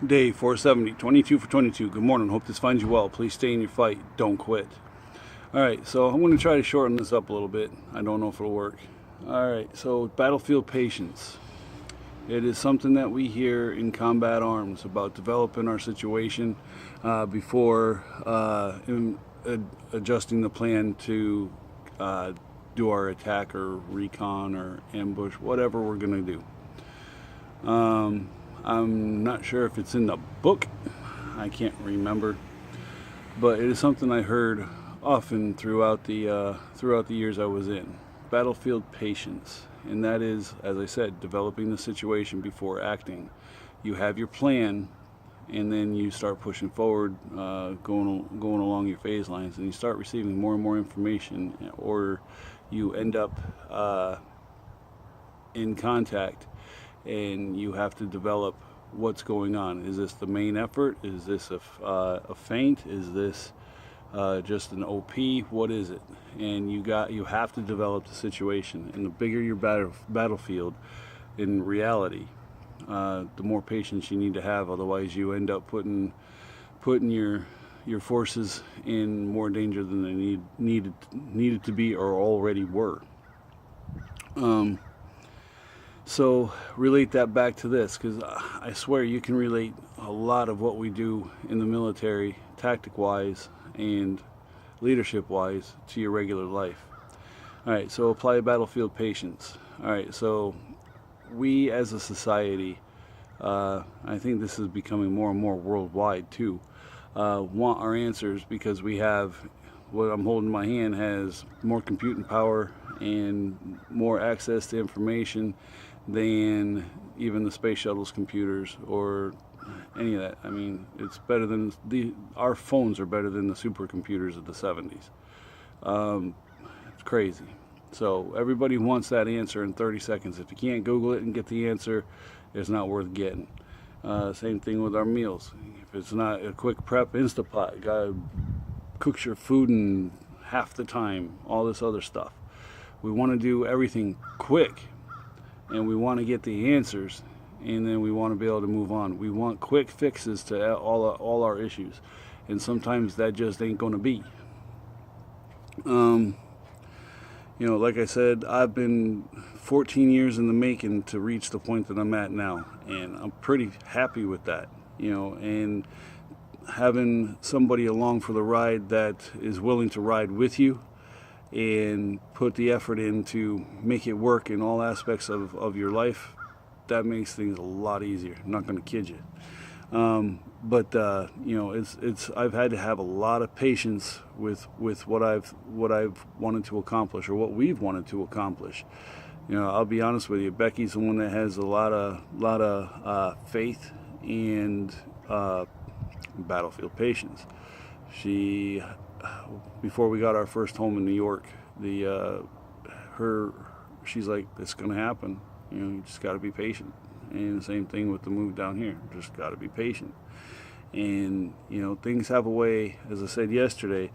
Day 470, 22 for 22. Good morning. Hope this finds you well. Please stay in your fight. Don't quit. All right, so I'm going to try to shorten this up a little bit. I don't know if it'll work. All right, so battlefield patience. It is something that we hear in combat arms about developing our situation before adjusting the plan to do our attack or recon or ambush, whatever we're going to do. I'm not sure if it's in the book. I can't remember, but it is something I heard often throughout the years I was in. Battlefield patience, and that is, as I said, developing the situation before acting. You have your plan, and then you start pushing forward, going along your phase lines, and you start receiving more and more information, or you end up in contact and you have to develop what's going on. Is this the main effort? Is this a feint? Is this just an OP? What is it? And you have to develop the situation. And the bigger your battlefield, in reality, the more patience you need to have. Otherwise, you end up putting your forces in more danger than they needed to be or already were. So relate that back to this, because I swear you can relate a lot of what we do in the military, tactic-wise and leadership-wise, to your regular life. All right, so apply battlefield patience. All right, so we as a society, I think this is becoming more and more worldwide too, want our answers because we have, what I'm holding in my hand has more computing power and more access to information than even the space shuttle's computers or any of that. I mean, it's better than our phones are better than the supercomputers of the 70s. It's crazy. So everybody wants that answer in 30 seconds. If you can't Google it and get the answer, it's not worth getting. Same thing with our meals. If it's not a quick prep, Instapot, guy cooks your food in half the time, all this other stuff. We want to do everything quick, and we want to get the answers, and then we want to be able to move on. We want quick fixes to all our issues, and sometimes that just ain't going to be. Like I said, I've been 14 years in the making to reach the point that I'm at now, and I'm pretty happy with that. And having somebody along for the ride that is willing to ride with you and put the effort in to make it work in all aspects of your life, that makes things a lot easier. I'm not going to kid you. But it's I've had to have a lot of patience with what I've wanted to accomplish, or what we've wanted to accomplish. I'll be honest with you. Becky's the one that has a lot of faith and battlefield patience. She, before we got our first home in New York, she's like, it's gonna happen. You just got to be patient. And the same thing with the move down here. Just got to be patient. And things have a way, as I said yesterday,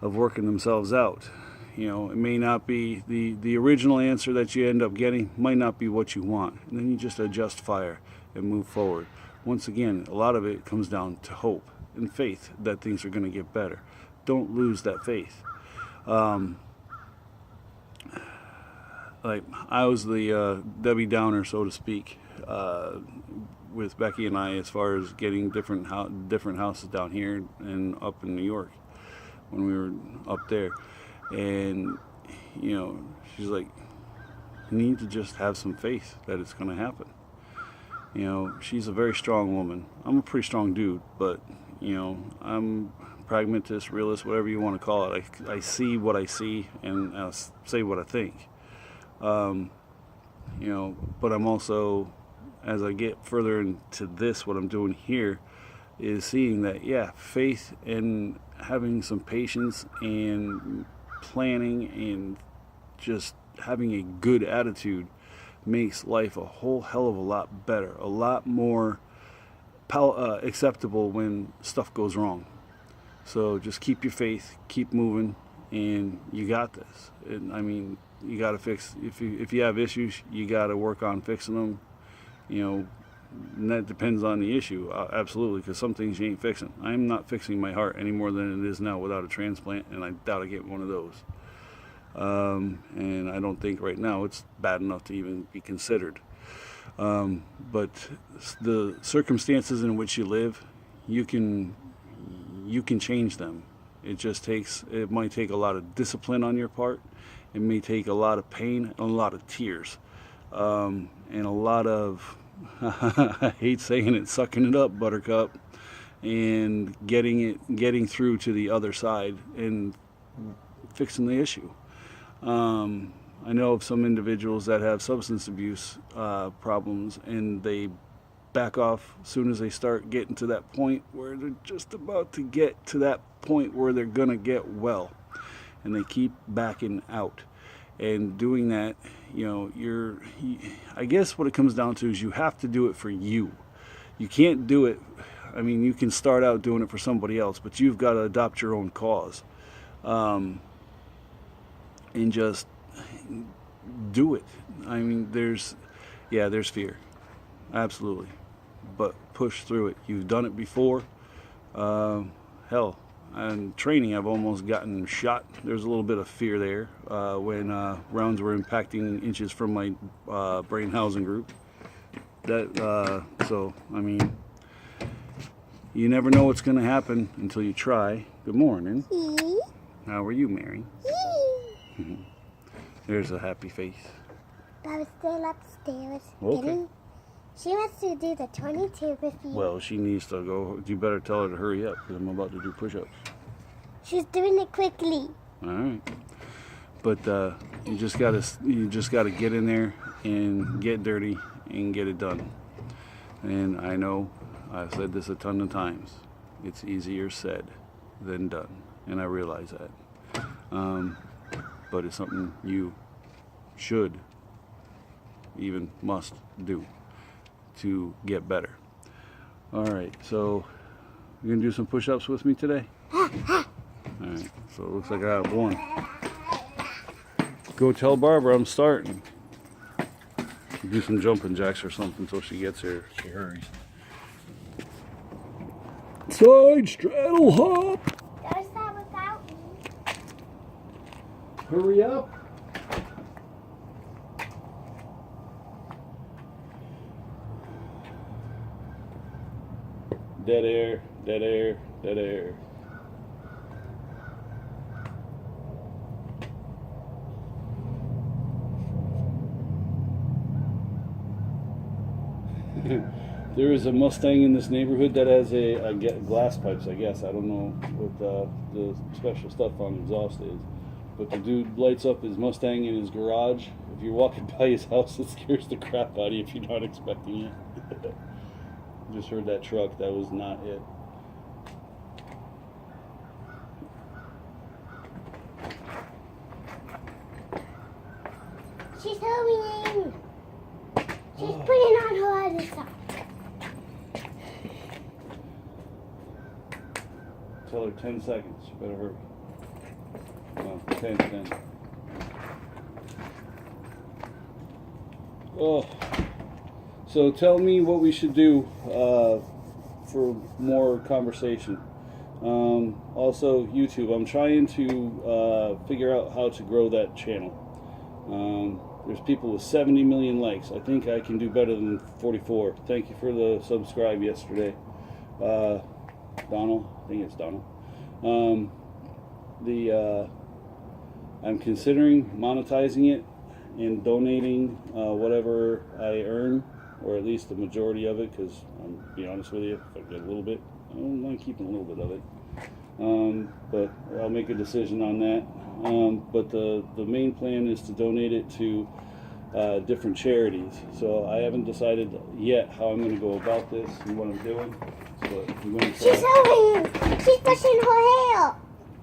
of working themselves out. It may not be the original answer that you end up getting, might not be what you want, and then you just adjust fire and move forward. Once again, a lot of it comes down to hope and faith that things are going to get better. Don't lose that faith. Like, I was the Debbie Downer, so to speak, with Becky and I, as far as getting different houses down here and up in New York when we were up there. And she's like, you need to just have some faith that it's going to happen. She's a very strong woman. I'm a pretty strong dude, but I'm pragmatist, realist, whatever you want to call it. I see what I see, and I'll say what I think. But I'm also, as I get further into this, what I'm doing here is seeing that, faith and having some patience and planning and just having a good attitude makes life a whole hell of a lot better, a lot more acceptable when stuff goes wrong. So just keep your faith, keep moving, and you got this. I mean, you got to fix, if you have issues, you got to work on fixing them. And that depends on the issue, absolutely, because some things you ain't fixing. I'm not fixing my heart any more than it is now without a transplant, and I doubt I get one of those. And I don't think right now it's bad enough to even be considered. But the circumstances in which you live, you can change them. It might take a lot of discipline on your part. It may take a lot of pain and a lot of tears, and a lot of I hate saying it, sucking it up, buttercup, and getting through to the other side and fixing the issue. I know of some individuals that have substance abuse problems, and they back off as soon as they start getting to that point where they're just about to get to that point where they're gonna get well, and they keep backing out. And doing that, I guess what it comes down to is you have to do it for you. You can't do it, I mean, you can start out doing it for somebody else, but you've got to adopt your own cause. And just do it. I mean, there's fear. Absolutely. But push through it. You've done it before. Hell, in training, I've almost gotten shot. There's a little bit of fear there when rounds were impacting inches from my brain housing group. So, I mean, you never know what's going to happen until you try. Good morning. How are you, Mary? There's a happy face. I was still upstairs. Okay. She wants to do the 22 with you. Well, she needs to go. You better tell her to hurry up because I'm about to do push-ups. She's doing it quickly. All right. But you just gotta get in there and get dirty and get it done. And I know I've said this a ton of times. It's easier said than done, and I realize that. But it's something you should, even must do to get better. All right, so you gonna do some push-ups with me today? All right, so it looks like I have one. Go tell Barbara I'm starting. Do some jumping jacks or something until she gets here. She hurries. Side straddle hop. Does that without me? Hurry up. Dead air, dead air, dead air. There is a Mustang in this neighborhood that has a glass pipes, I guess. I don't know what the special stuff on the exhaust is. But the dude lights up his Mustang in his garage. If you're walking by his house, it scares the crap out of you if you're not expecting it. Just heard that truck. That was not it. She's hurrying. She's putting on her other sock. Tell her 10 seconds. You better hurry. No, 10. Oh. So tell me what we should do for more conversation. Also, YouTube. I'm trying to figure out how to grow that channel. There's people with 70 million likes. I think I can do better than 44. Thank you for the subscribe yesterday. Donald. I think it's Donald. I'm considering monetizing it and donating whatever I earn, or at least the majority of it, because I'm be honest with you, if I get a little bit, I don't mind keeping a little bit of it. But I'll make a decision on that. But the main plan is to donate it to different charities. So I haven't decided yet how I'm going to go about this and what I'm doing. But I'm going to try. She's hurrying. She's pushing her hair.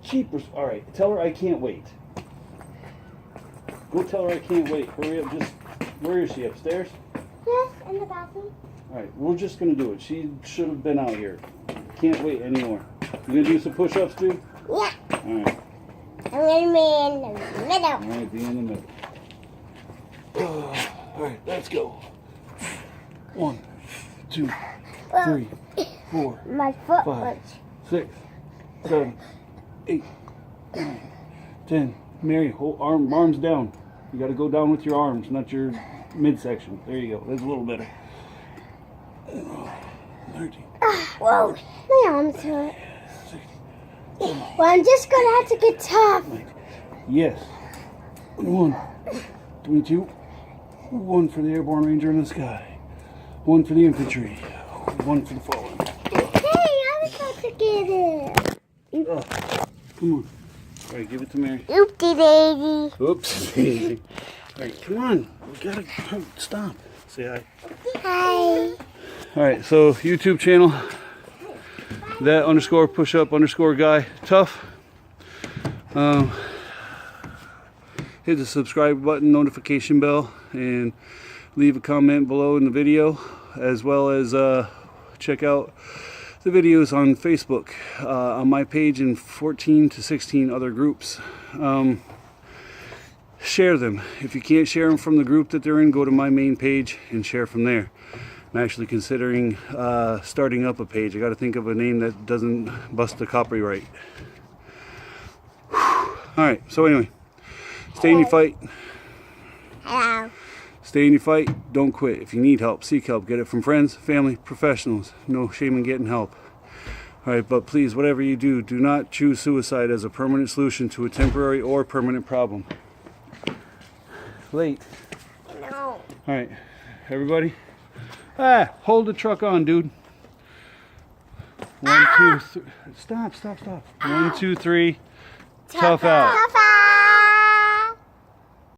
Cheapers. All right. Tell her I can't wait. Go tell her I can't wait. Hurry up. Just where is she? Upstairs? Yes, in the bathroom. All right. We're just going to do it. She should have been out here. Can't wait anymore. You going to do some push-ups too? Yeah. All right. I'm going to be in the middle. All right. Be in the middle. All right. Let's go. 1, 2, 3, 4, My foot 5, was. 6, 7, 8, 9, 10. Mary, hold arms down. You got to go down with your arms, not your midsection. There you go. That's a little better. 13. Whoa, my arms hurt. Well, I'm just gonna have to get tough. Yes. 1, 22. 1 for the airborne ranger in the sky. 1 for the infantry. 1 for the fallen. Hey, I was about to get it. Come on. All right, give it to Mary. Oopsie daisy. Oops. All right, come on. We gotta stop. Say hi. Hi. All right, so YouTube channel. That _ push up _ guy. Tough. Hit the subscribe button, notification bell, and leave a comment below in the video, as well as check out the videos on Facebook, on my page, and 14 to 16 other groups. Share them. If you can't share them from the group that they're in, go to my main page and share from there. I'm actually considering starting up a page. I got to think of a name that doesn't bust the copyright. All right, so anyway, stay in your fight. Hello. Stay in your fight. Don't quit. If you need help, seek help. Get it from friends, family, professionals. No shame in getting help. All right, but please, whatever you do, do not choose suicide as a permanent solution to a temporary or permanent problem. Late. No. All right, everybody. Hold the truck on, dude. 1, 2, 3. Stop. 1, 2, 3. Tough out. Tough out.